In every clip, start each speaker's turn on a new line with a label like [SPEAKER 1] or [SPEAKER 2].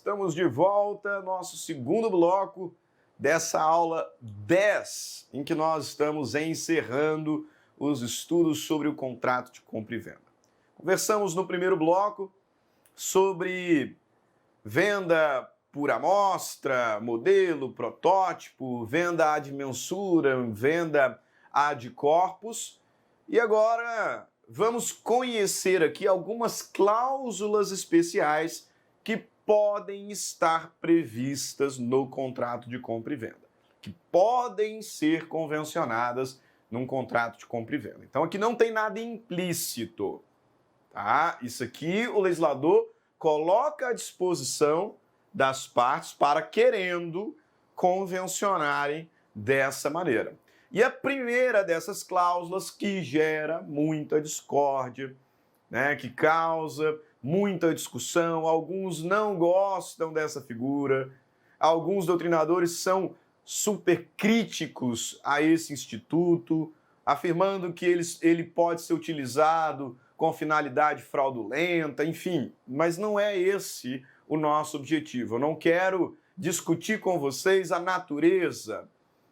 [SPEAKER 1] estamos de volta, nosso segundo bloco dessa aula 10, em que nós estamos encerrando os estudos sobre o contrato de compra e venda. Conversamos no primeiro bloco sobre venda por amostra, modelo, protótipo, venda ad mensura, venda ad corpus. E agora vamos conhecer aqui algumas cláusulas especiais que podem estar previstas no contrato de compra e venda, que podem ser convencionadas num contrato de compra e venda. Então aqui não tem nada implícito, tá? Isso aqui o legislador coloca à disposição das partes para, querendo, convencionarem dessa maneira. E a primeira dessas cláusulas que gera muita discórdia, né, que causa muita discussão, alguns não gostam dessa figura, alguns doutrinadores são super críticos a esse instituto, afirmando que ele pode ser utilizado com finalidade fraudulenta, enfim, mas não é esse o nosso objetivo. Eu não quero discutir com vocês a natureza,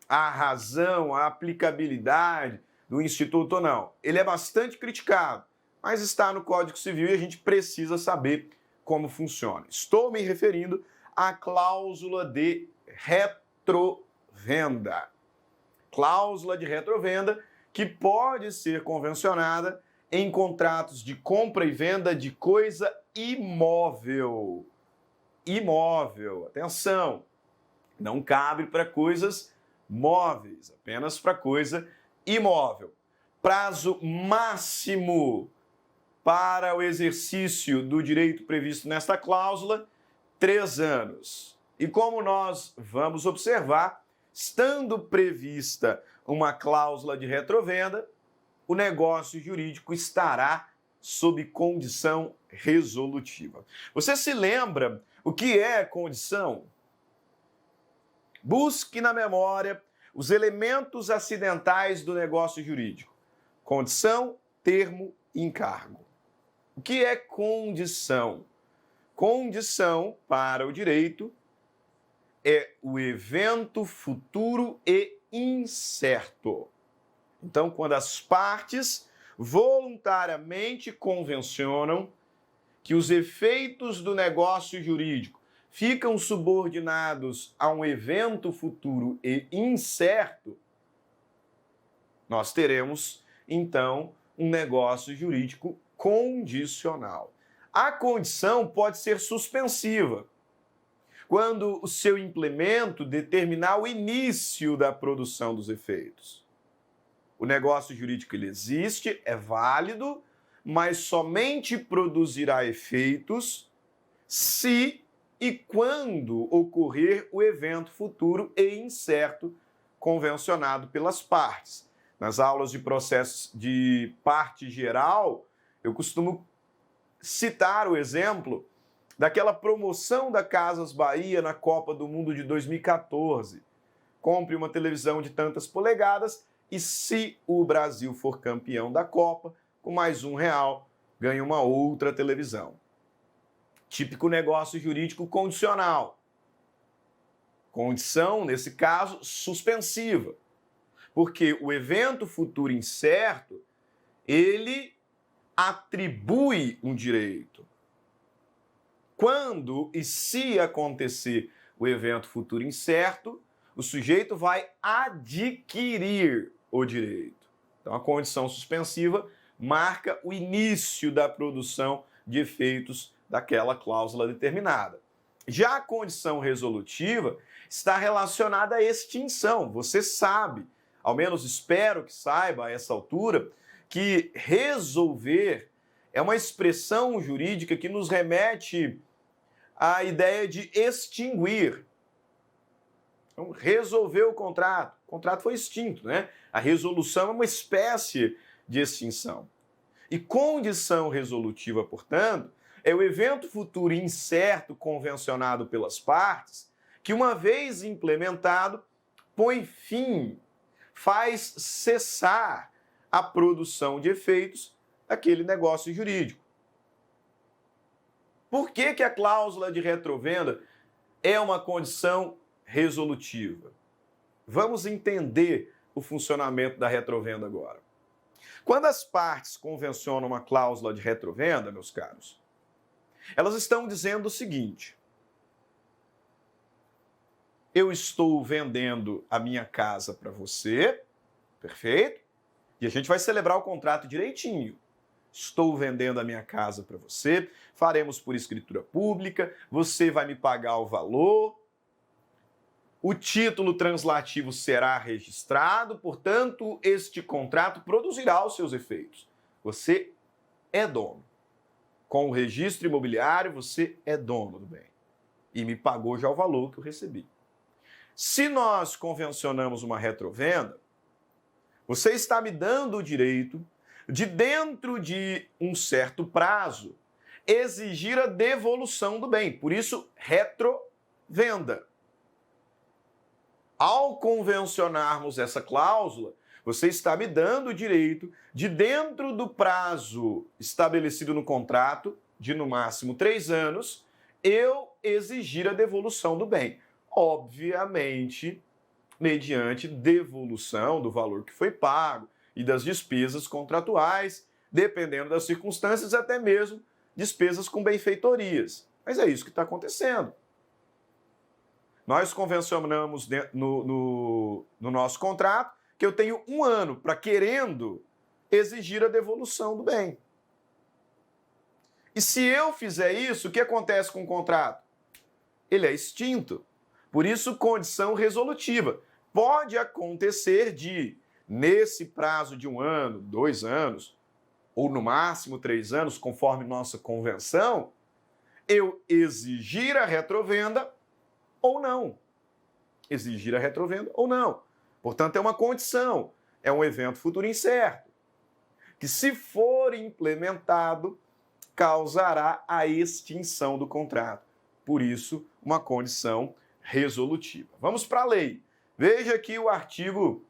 [SPEAKER 1] a razão, a aplicabilidade do Instituto ou não. Ele é bastante criticado, mas está no Código Civil e a gente precisa saber como funciona. Estou me referindo à cláusula de retrovenda. Cláusula de retrovenda que pode ser convencionada em contratos de compra e venda de coisa imóvel. Imóvel, atenção, não cabe para coisas móveis, apenas para coisa imóvel. Prazo máximo para o exercício do direito previsto nesta cláusula, 3 anos. E como nós vamos observar, estando prevista uma cláusula de retrovenda, o negócio jurídico estará sob condição resolutiva. Você se lembra o que é condição? Busque na memória os elementos acidentais do negócio jurídico. Condição, termo e encargo. O que é condição? Condição, para o direito, é o evento futuro e incerto. Então, quando as partes voluntariamente convencionam que os efeitos do negócio jurídico ficam subordinados a um evento futuro e incerto, nós teremos, então, um negócio jurídico condicional. A condição pode ser suspensiva, quando o seu implemento determinar o início da produção dos efeitos. O negócio jurídico ele existe, é válido, mas somente produzirá efeitos se e quando ocorrer o evento futuro e incerto convencionado pelas partes. Nas aulas de processos de parte geral, eu costumo citar o exemplo daquela promoção da Casas Bahia na Copa do Mundo de 2014. Compre uma televisão de tantas polegadas e, se o Brasil for campeão da Copa, com mais R$1, ganha uma outra televisão. Típico negócio jurídico condicional. Condição, nesse caso, suspensiva. Porque o evento futuro incerto, ele atribui um direito. Quando e se acontecer o evento futuro incerto, o sujeito vai adquirir o direito. Então, a condição suspensiva marca o início da produção de efeitos daquela cláusula determinada. Já a condição resolutiva está relacionada à extinção. Você sabe, ao menos espero que saiba a essa altura, que resolver é uma expressão jurídica que nos remete à ideia de extinguir. Então, resolver o contrato foi extinto, né? A resolução é uma espécie de extinção. E condição resolutiva, portanto, é o evento futuro incerto convencionado pelas partes que, uma vez implementado, põe fim, faz cessar a produção de efeitos daquele negócio jurídico. Por que que a cláusula de retrovenda é uma condição resolutiva? Vamos entender o funcionamento da retrovenda agora. Quando as partes convencionam uma cláusula de retrovenda, meus caros, elas estão dizendo o seguinte: eu estou vendendo a minha casa para você, perfeito? E a gente vai celebrar o contrato direitinho. Estou vendendo a minha casa para você, faremos por escritura pública, você vai me pagar o valor, o título translativo será registrado, portanto, este contrato produzirá os seus efeitos. Você é dono. Com o registro imobiliário, você é dono do bem. E me pagou já o valor que eu recebi. Se nós convencionamos uma retrovenda, você está me dando o direito de, dentro de um certo prazo, exigir a devolução do bem. Por isso, retrovenda. Ao convencionarmos essa cláusula, você está me dando o direito de, dentro do prazo estabelecido no contrato, de no máximo 3 anos, eu exigir a devolução do bem. Obviamente, mediante devolução do valor que foi pago e das despesas contratuais, dependendo das circunstâncias, até mesmo despesas com benfeitorias. Mas é isso que está acontecendo. Nós convencionamos no nosso contrato que eu tenho 1 ano para, querendo, exigir a devolução do bem. E se eu fizer isso, o que acontece com o contrato? Ele é extinto. Por isso, condição resolutiva. Pode acontecer de, nesse prazo de 1 ano, 2 anos, ou no máximo 3 anos, conforme nossa convenção, eu exigir a retrovenda ou não. Exigir a retrovenda ou não. Portanto, é uma condição, é um evento futuro incerto, que, se for implementado, causará a extinção do contrato. Por isso, uma condição resolutiva. Vamos para a lei. Veja aqui o artigo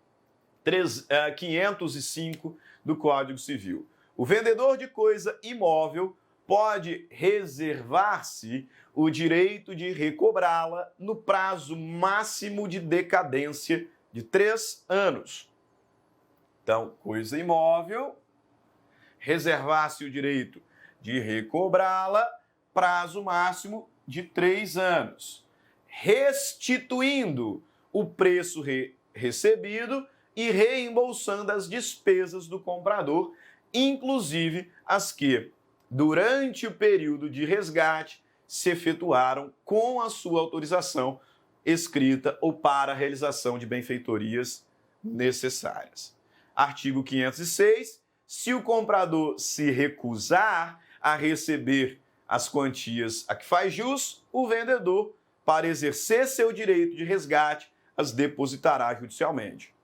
[SPEAKER 1] 505 do Código Civil. O vendedor de coisa imóvel pode reservar-se o direito de recobrá-la no prazo máximo de decadência de 3 anos. Então, coisa imóvel, reservar-se o direito de recobrá-la, prazo máximo de 3 anos, restituindo o preço recebido e reembolsando as despesas do comprador, inclusive as que, durante o período de resgate, se efetuaram com a sua autorização escrita ou para a realização de benfeitorias necessárias. Artigo 506. Se o comprador se recusar a receber as quantias a que faz jus, o vendedor, para exercer seu direito de resgate, as depositará judicialmente.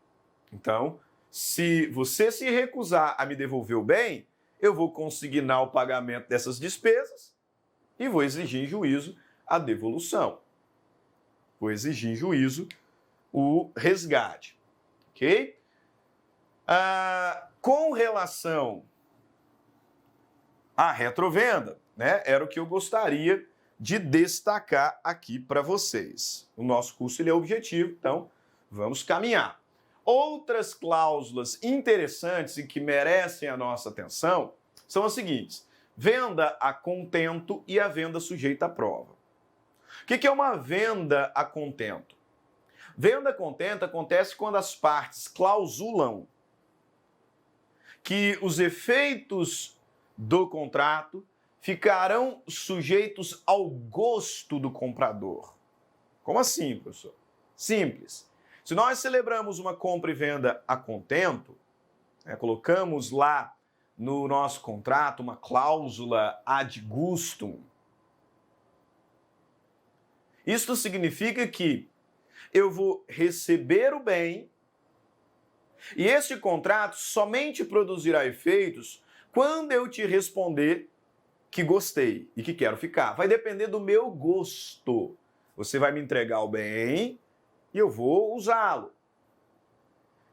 [SPEAKER 1] Então, se você se recusar a me devolver o bem, eu vou consignar o pagamento dessas despesas e vou exigir em juízo a devolução. Vou exigir em juízo o resgate. Ok? Com relação à retrovenda, né, era o que eu gostaria de destacar aqui para vocês. O nosso curso ele é objetivo, então vamos caminhar. Outras cláusulas interessantes e que merecem a nossa atenção são as seguintes: venda a contento e a venda sujeita à prova. O que é uma venda a contento? Venda a contento acontece quando as partes clausulam que os efeitos do contrato ficarão sujeitos ao gosto do comprador. Como assim, professor? Simples. Se nós celebramos uma compra e venda a contento, colocamos lá no nosso contrato uma cláusula ad gustum, isto significa que eu vou receber o bem e este contrato somente produzirá efeitos quando eu te responder que gostei e que quero ficar. Vai depender do meu gosto. Você vai me entregar o bem e eu vou usá-lo.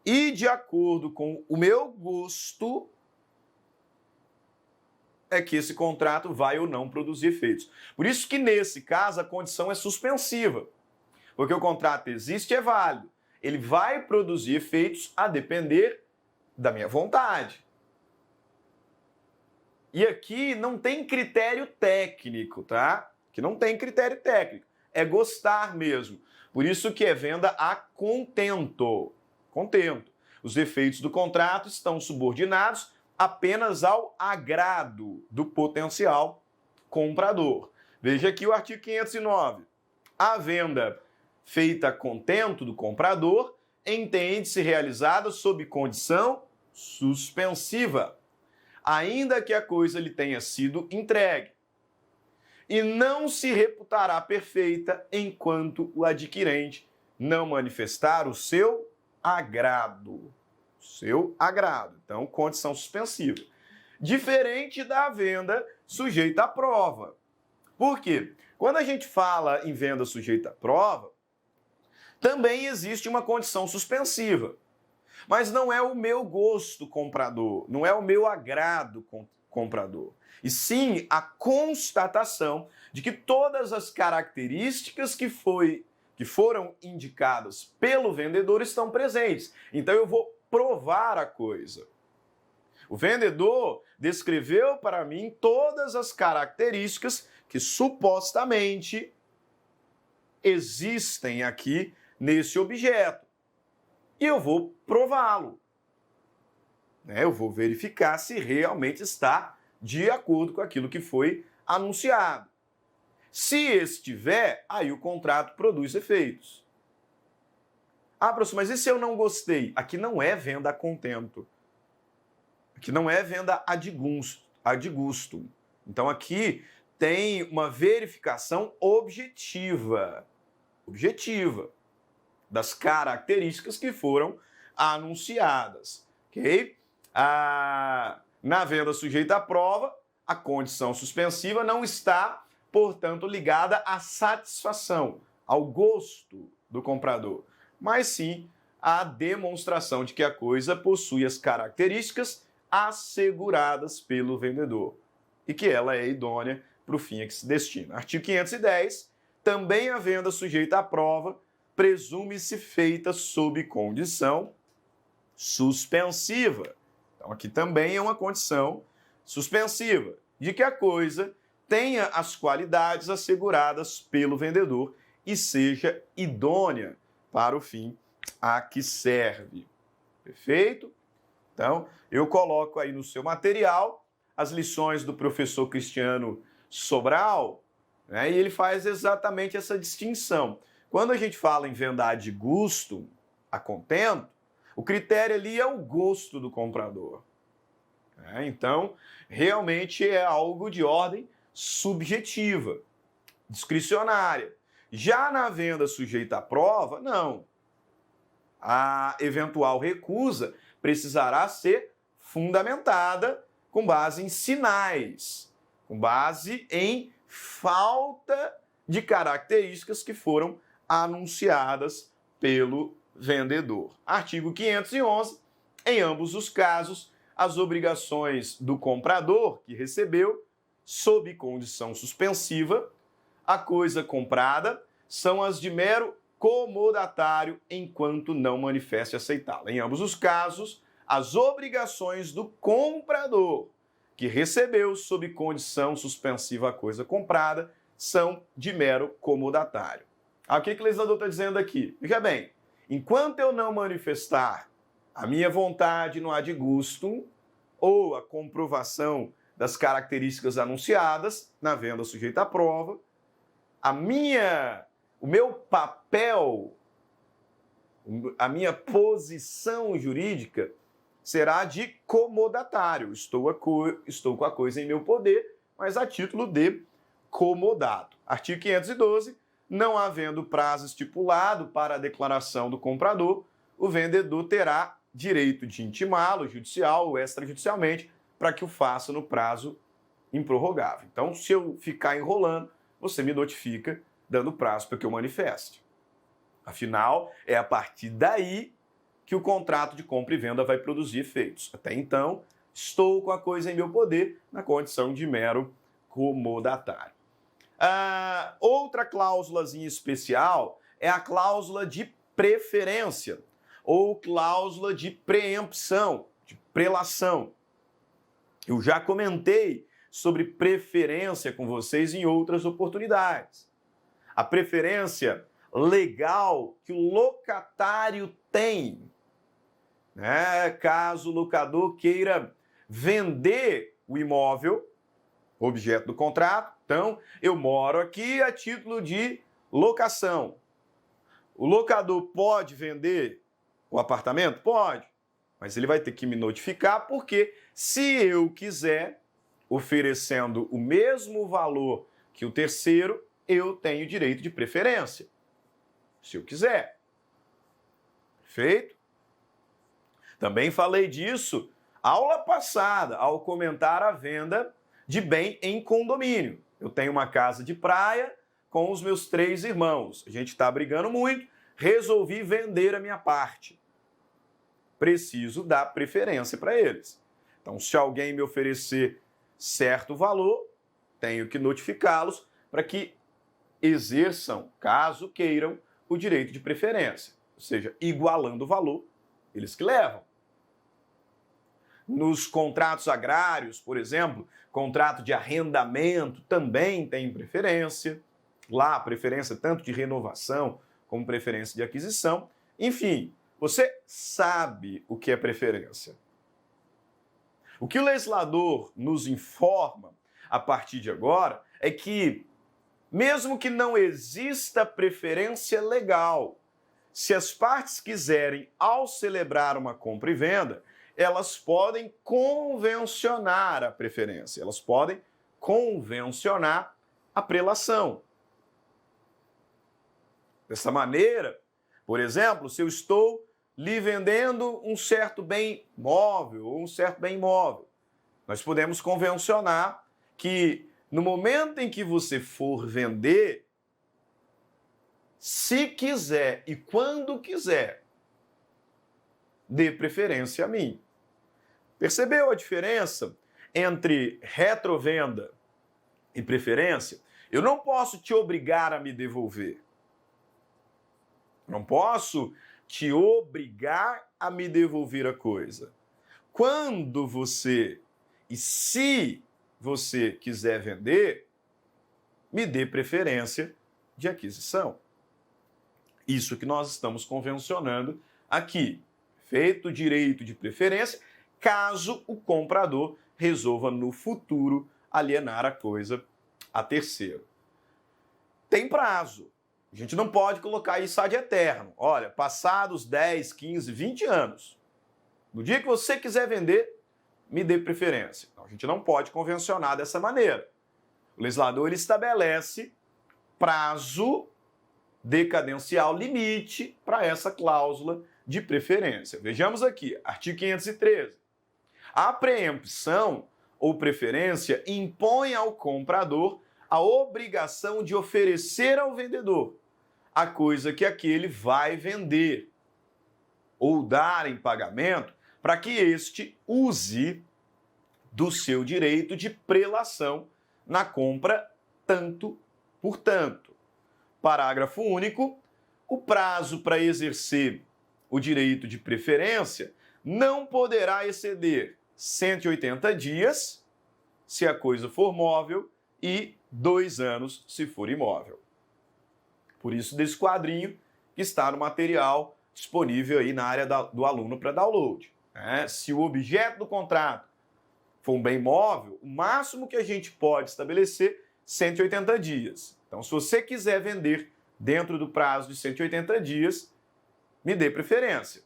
[SPEAKER 1] E de acordo com o meu gosto, é que esse contrato vai ou não produzir efeitos. Por isso que, nesse caso, a condição é suspensiva. Porque o contrato existe e é válido. Ele vai produzir efeitos a depender da minha vontade. E aqui não tem critério técnico, tá? Que não tem critério técnico. É gostar mesmo. Por isso que é venda a contento. Contento. Os efeitos do contrato estão subordinados apenas ao agrado do potencial comprador. Veja aqui o artigo 509. A venda feita a contento do comprador entende-se realizada sob condição suspensiva, ainda que a coisa lhe tenha sido entregue, e não se reputará perfeita enquanto o adquirente não manifestar o seu agrado. Então, condição suspensiva. Diferente da venda sujeita à prova. Por quê? Quando a gente fala em venda sujeita à prova, também existe uma condição suspensiva. Mas não é o meu gosto comprador, não é o meu agrado comprador. E sim a constatação de que todas as características que foram indicadas pelo vendedor estão presentes. Então eu vou provar a coisa. O vendedor descreveu para mim todas as características que supostamente existem aqui nesse objeto. E eu vou prová-lo. Eu vou verificar se realmente está de acordo com aquilo que foi anunciado. Se estiver, aí o contrato produz efeitos. Ah, professor, mas e se eu não gostei? Aqui não é venda a contento. Aqui não é venda a de gusto. Então aqui tem uma verificação objetiva das características que foram anunciadas. Ok? Na venda sujeita à prova, a condição suspensiva não está, portanto, ligada à satisfação, ao gosto do comprador, mas sim à demonstração de que a coisa possui as características asseguradas pelo vendedor e que ela é idônea para o fim a que se destina. Artigo 510, também a venda sujeita à prova presume-se feita sob condição suspensiva. Então aqui também é uma condição suspensiva, de que a coisa tenha as qualidades asseguradas pelo vendedor e seja idônea para o fim a que serve. Perfeito? Então, eu coloco aí no seu material as lições do professor Cristiano Sobral, né, e ele faz exatamente essa distinção. Quando a gente fala em venda de gusto, a contento, o critério ali é o gosto do comprador. Então, realmente é algo de ordem subjetiva, discricionária. Já na venda sujeita à prova, não. A eventual recusa precisará ser fundamentada com base em sinais, com base em falta de características que foram anunciadas pelo vendedor. Artigo 511. Em ambos os casos, as obrigações do comprador que recebeu, sob condição suspensiva, a coisa comprada, são as de mero comodatário enquanto não manifeste aceitá-la. Em ambos os casos, as obrigações do comprador que recebeu sob condição suspensiva a coisa comprada são de mero comodatário. O que o legislador está dizendo aqui? Veja bem, enquanto eu não manifestar a minha vontade no ad gustum ou a comprovação das características anunciadas na venda sujeita à prova, o meu papel, a minha posição jurídica será de comodatário. Estou com a coisa em meu poder, mas a título de comodado. Artigo 512. Não havendo prazo estipulado para a declaração do comprador, o vendedor terá direito de intimá-lo, judicial ou extrajudicialmente, para que o faça no prazo improrrogável. Então, se eu ficar enrolando, você me notifica dando prazo para que eu manifeste. Afinal, é a partir daí que o contrato de compra e venda vai produzir efeitos. Até então, estou com a coisa em meu poder na condição de mero comodatário. Outra cláusulazinha especial é a cláusula de preferência ou cláusula de preempção, de prelação. Eu já comentei sobre preferência com vocês em outras oportunidades. A preferência legal que o locatário tem, né? Caso o locador queira vender o imóvel, objeto do contrato, então eu moro aqui a título de locação. O locador pode vender o apartamento? Pode, mas ele vai ter que me notificar, porque se eu quiser, oferecendo o mesmo valor que o terceiro, eu tenho direito de preferência, se eu quiser. Perfeito? Também falei disso aula passada, ao comentar a venda de bem em condomínio. Eu tenho uma casa de praia com os meus 3 irmãos. A gente está brigando muito, resolvi vender a minha parte. Preciso dar preferência para eles. Então, se alguém me oferecer certo valor, tenho que notificá-los para que exerçam, caso queiram, o direito de preferência. Ou seja, igualando o valor, eles que levam. Nos contratos agrários, por exemplo, contrato de arrendamento também tem preferência. Lá, preferência tanto de renovação como preferência de aquisição. Enfim, você sabe o que é preferência. O que o legislador nos informa a partir de agora é que, mesmo que não exista preferência legal, se as partes quiserem, ao celebrar uma compra e venda, elas podem convencionar a preferência, elas podem convencionar a prelação. Dessa maneira, por exemplo, se eu estou lhe vendendo um certo bem móvel ou um certo bem imóvel, nós podemos convencionar que no momento em que você for vender, se quiser e quando quiser, dê preferência a mim. Percebeu a diferença entre retrovenda e preferência? Eu não posso te obrigar a me devolver. Não posso te obrigar a me devolver a coisa. Quando você e se você quiser vender, me dê preferência de aquisição. Isso que nós estamos convencionando aqui. Feito o direito de preferência, caso o comprador resolva no futuro alienar a coisa a terceiro. Tem prazo. A gente não pode colocar isso ad eterno. Olha, passados 10, 15, 20 anos, no dia que você quiser vender, me dê preferência. Então, a gente não pode convencionar dessa maneira. O legislador ele estabelece prazo decadencial limite para essa cláusula de preferência. Vejamos aqui, artigo 513. A preempção ou preferência impõe ao comprador a obrigação de oferecer ao vendedor a coisa que aquele vai vender ou dar em pagamento para que este use do seu direito de prelação na compra tanto por tanto. Parágrafo único. O prazo para exercer o direito de preferência não poderá exceder 180 dias, se a coisa for móvel, e 2 anos, se for imóvel. Por isso, desse quadrinho que está no material disponível aí na área do aluno para download. Se o objeto do contrato for um bem móvel, o máximo que a gente pode estabelecer 180 dias. Então, se você quiser vender dentro do prazo de 180 dias, me dê preferência.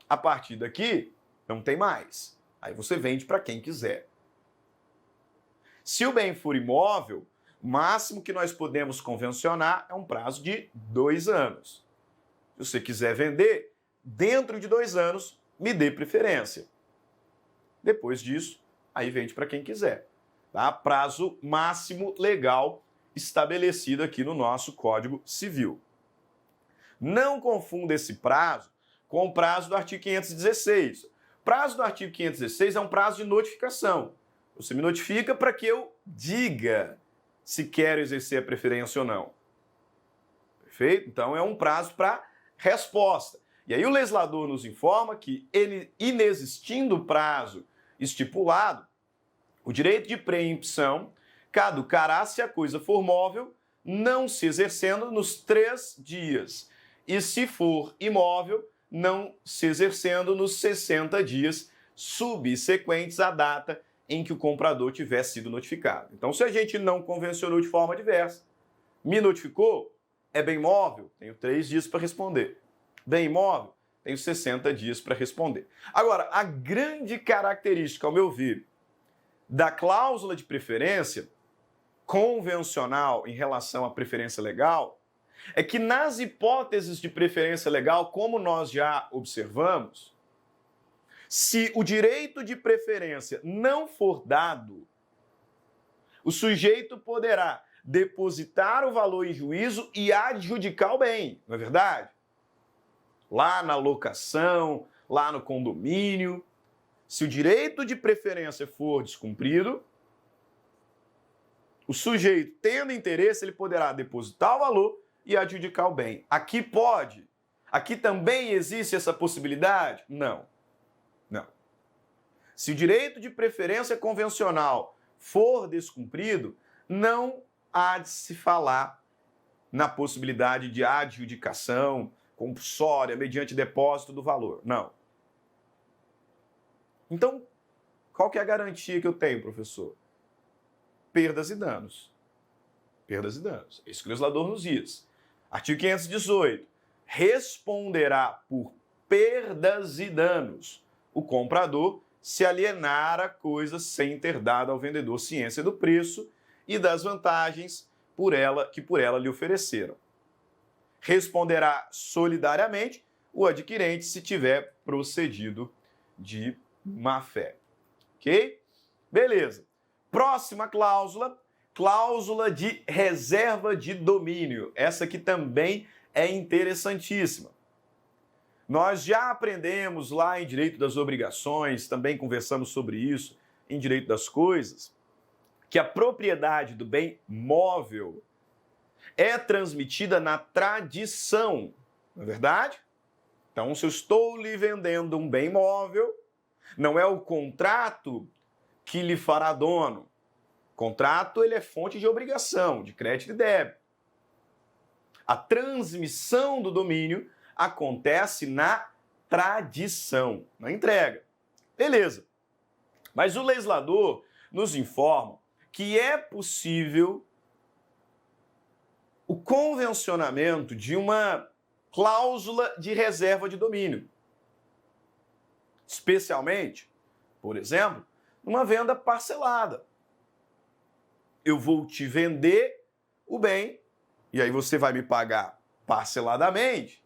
[SPEAKER 1] A partir daqui, não tem mais. Aí você vende para quem quiser. Se o bem for imóvel, o máximo que nós podemos convencionar é um prazo de 2 anos. Se você quiser vender, dentro de 2 anos, me dê preferência. Depois disso, aí vende para quem quiser. Tá? Prazo máximo legal estabelecido aqui no nosso Código Civil. Não confunda esse prazo com o prazo do artigo 516. Prazo do artigo 516 é um prazo de notificação. Você me notifica para que eu diga se quero exercer a preferência ou não. Perfeito? Então é um prazo para resposta. E aí o legislador nos informa que, inexistindo o prazo estipulado, o direito de preempção caducará se a coisa for móvel, não se exercendo nos 3 dias. E se for imóvel, não se exercendo nos 60 dias subsequentes à data em que o comprador tiver sido notificado. Então, se a gente não convencionou de forma diversa, me notificou, é bem móvel, tenho 3 dias para responder. Bem imóvel, tenho 60 dias para responder. Agora, a grande característica, ao meu ver, da cláusula de preferência convencional em relação à preferência legal é que nas hipóteses de preferência legal, como nós já observamos, se o direito de preferência não for dado, o sujeito poderá depositar o valor em juízo e adjudicar o bem, não é verdade? Lá na locação, lá no condomínio, se o direito de preferência for descumprido, o sujeito, tendo interesse, ele poderá depositar o valor e adjudicar o bem. Aqui pode? Aqui também existe essa possibilidade? Não. Não. Se o direito de preferência convencional for descumprido, não há de se falar na possibilidade de adjudicação compulsória mediante depósito do valor. Não. Então, qual que é a garantia que eu tenho, professor? Perdas e danos. Perdas e danos. É isso que o legislador nos diz. Artigo 518. Responderá por perdas e danos o comprador se alienar a coisa sem ter dado ao vendedor ciência do preço e das vantagens que por ela lhe ofereceram. Responderá solidariamente o adquirente se tiver procedido de má fé. Ok? Beleza. Próxima cláusula, cláusula de reserva de domínio. Essa aqui também é interessantíssima. Nós já aprendemos lá em Direito das Obrigações, também conversamos sobre isso em Direito das Coisas, que a propriedade do bem móvel é transmitida na tradição, não é verdade? Então, se eu estou lhe vendendo um bem móvel, não é o contrato que lhe fará dono. O contrato, ele é fonte de obrigação, de crédito e débito. A transmissão do domínio acontece na tradição, na entrega. Beleza. Mas o legislador nos informa que é possível o convencionamento de uma cláusula de reserva de domínio. Especialmente, por exemplo, numa venda parcelada. Eu vou te vender o bem, e aí você vai me pagar parceladamente,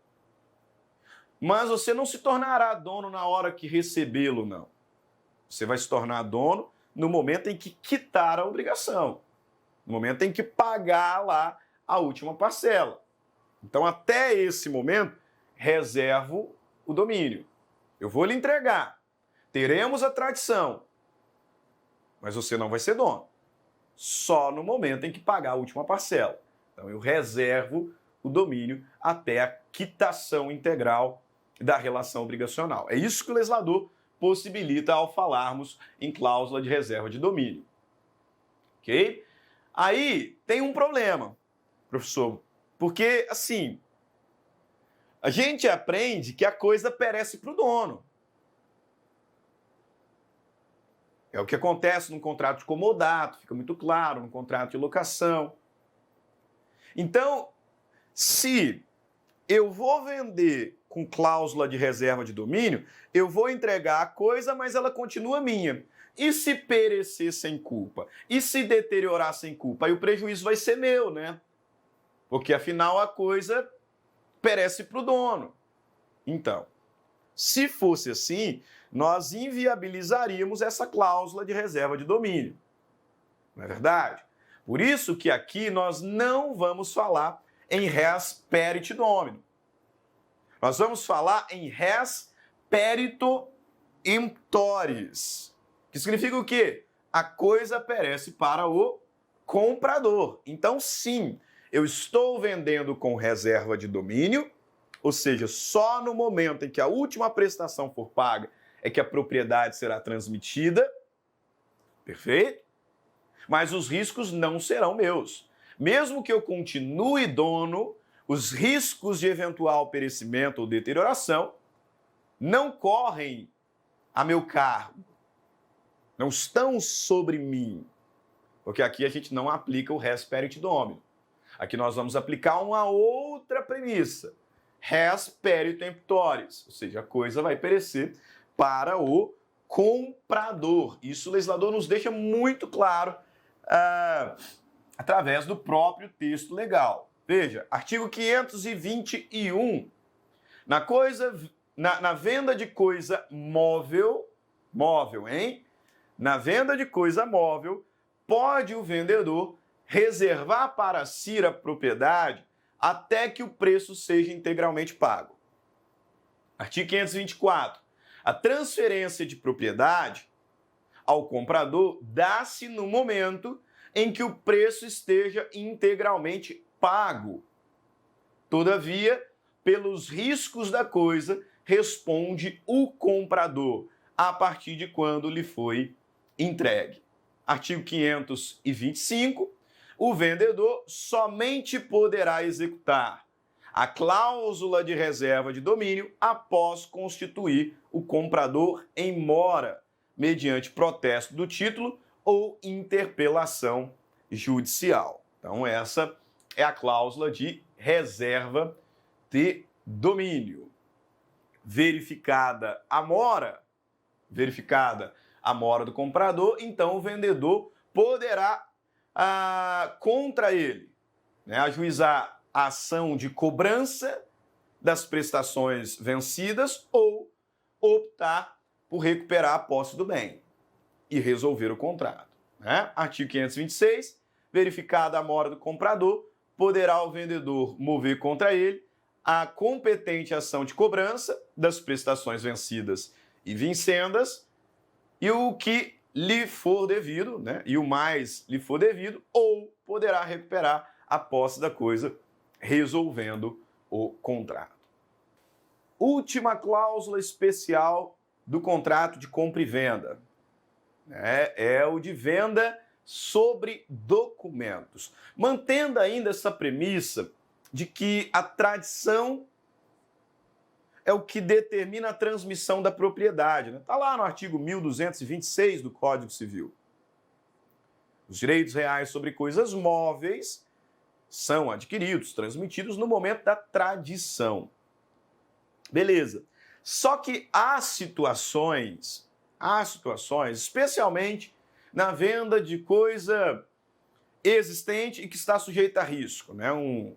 [SPEAKER 1] mas você não se tornará dono na hora que recebê-lo, não. Você vai se tornar dono no momento em que quitar a obrigação, no momento em que pagar lá a última parcela. Então, até esse momento, reservo o domínio. Eu vou lhe entregar. Teremos a tradição, mas você não vai ser dono. Só no momento em que pagar a última parcela. Então, eu reservo o domínio até a quitação integral da relação obrigacional. É isso que o legislador possibilita ao falarmos em cláusula de reserva de domínio. Ok? Aí tem um problema, professor, porque, assim, a gente aprende que a coisa perece para o dono. É o que acontece num contrato de comodato, fica muito claro, no contrato de locação. Então, se eu vou vender com cláusula de reserva de domínio, eu vou entregar a coisa, mas ela continua minha. E se perecer sem culpa? E se deteriorar sem culpa? Aí o prejuízo vai ser meu, né? Porque afinal a coisa perece para o dono. Então, se fosse assim, nós inviabilizaríamos essa cláusula de reserva de domínio. Não é verdade? Por isso que aqui nós não vamos falar em res perite domino. Nós vamos falar em res perito emptores, que significa o quê? A coisa perece para o comprador. Então, sim, eu estou vendendo com reserva de domínio, ou seja, só no momento em que a última prestação for paga é que a propriedade será transmitida. Perfeito? Mas os riscos não serão meus. Mesmo que eu continue dono, os riscos de eventual perecimento ou deterioração não correm a meu cargo, não estão sobre mim, porque aqui a gente não aplica o res perit domino. Aqui nós vamos aplicar uma outra premissa, res perit emptores, ou seja, a coisa vai perecer para o comprador. Isso o legislador nos deixa muito claro através do próprio texto legal. Veja, artigo 521, na venda de coisa móvel, hein? Na venda de coisa móvel, pode o vendedor reservar para si a propriedade até que o preço seja integralmente pago. Artigo 524. A transferência de propriedade ao comprador dá-se no momento em que o preço esteja integralmente pago. Todavia, pelos riscos da coisa, responde o comprador, a partir de quando lhe foi entregue. Artigo 525. O vendedor somente poderá executar a cláusula de reserva de domínio após constituir o comprador em mora, mediante protesto do título ou interpelação judicial. Então, essa é a cláusula de reserva de domínio. Verificada a mora do comprador, então o vendedor poderá, contra ele, ajuizar a ação de cobrança das prestações vencidas ou optar por recuperar a posse do bem e resolver o contrato. Artigo 526, verificada a mora do comprador, poderá o vendedor mover contra ele a competente ação de cobrança das prestações vencidas e vincendas e o que lhe for devido, e o mais lhe for devido, ou poderá recuperar a posse da coisa resolvendo o contrato. Última cláusula especial do contrato de compra e venda. É o de venda sobre documentos. Mantendo ainda essa premissa de que a tradição é o que determina a transmissão da propriedade. Está lá no artigo 1226 do Código Civil. Os direitos reais sobre coisas móveis são adquiridos, transmitidos no momento da tradição. Beleza. Só que há situações, especialmente na venda de coisa existente e que está sujeita a risco,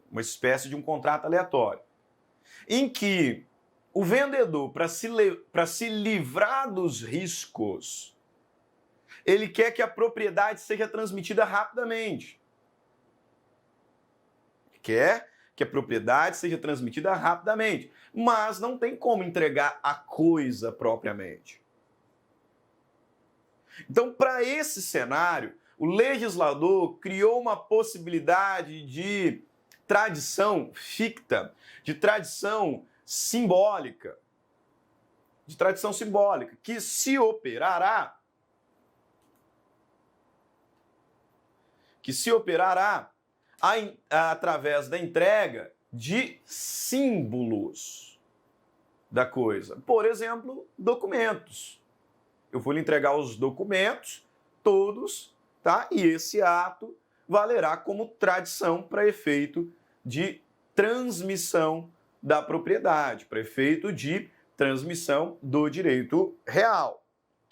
[SPEAKER 1] uma espécie de um contrato aleatório, em que o vendedor, para se livrar dos riscos, ele quer que a propriedade seja transmitida rapidamente. Mas não tem como entregar a coisa propriamente. Então, para esse cenário, o legislador criou uma possibilidade de tradição ficta, de tradição simbólica, que se operará através da entrega de símbolos da coisa. Por exemplo, documentos. Eu vou lhe entregar os documentos todos, e esse ato valerá como tradição para efeito de transmissão da propriedade, para efeito de transmissão do direito real.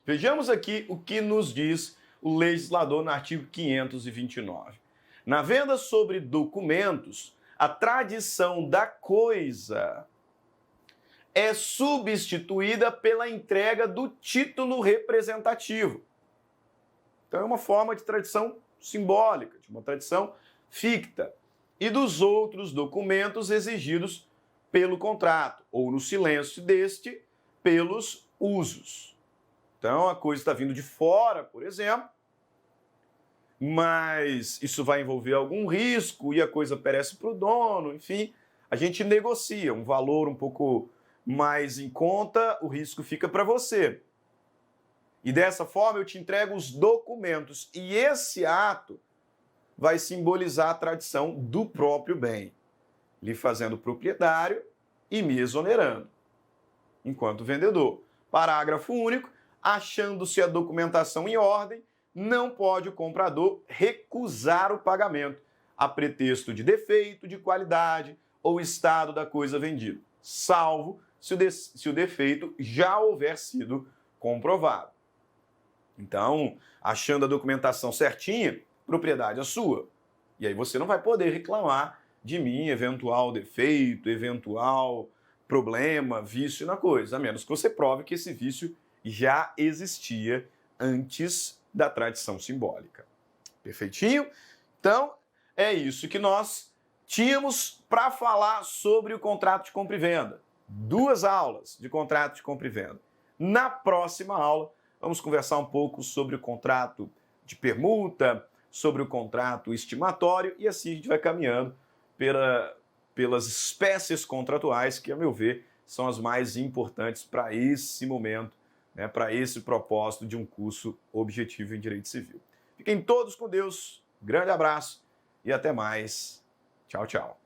[SPEAKER 1] Vejamos aqui o que nos diz o legislador no artigo 529. Na venda sobre documentos, a tradição da coisa é substituída pela entrega do título representativo. Então é uma forma de tradição simbólica, de uma tradição ficta, e dos outros documentos exigidos pelo contrato, ou no silêncio deste, pelos usos. Então, a coisa está vindo de fora, por exemplo, mas isso vai envolver algum risco e a coisa perece para o dono, enfim, a gente negocia um valor um pouco mais em conta, o risco fica para você. E dessa forma eu te entrego os documentos e esse ato vai simbolizar a tradição do próprio bem, lhe fazendo proprietário e me exonerando, enquanto vendedor. Parágrafo único. Achando-se a documentação em ordem, não pode o comprador recusar o pagamento, a pretexto de defeito de qualidade ou estado da coisa vendida, salvo se o defeito já houver sido comprovado. Então, achando a documentação certinha, propriedade é sua. E aí você não vai poder reclamar de mim eventual defeito, eventual problema, vício na coisa, a menos que você prove que esse vício já existia antes da tradição simbólica. Perfeitinho? Então, é isso que nós tínhamos para falar sobre o contrato de compra e venda. 2 aulas de contrato de compra e venda. Na próxima aula, vamos conversar um pouco sobre o contrato de permuta, sobre o contrato estimatório e assim a gente vai caminhando pelas espécies contratuais que, a meu ver, são as mais importantes para esse momento, né, para esse propósito de um curso objetivo em Direito Civil. Fiquem todos com Deus, grande abraço e até mais. Tchau, tchau.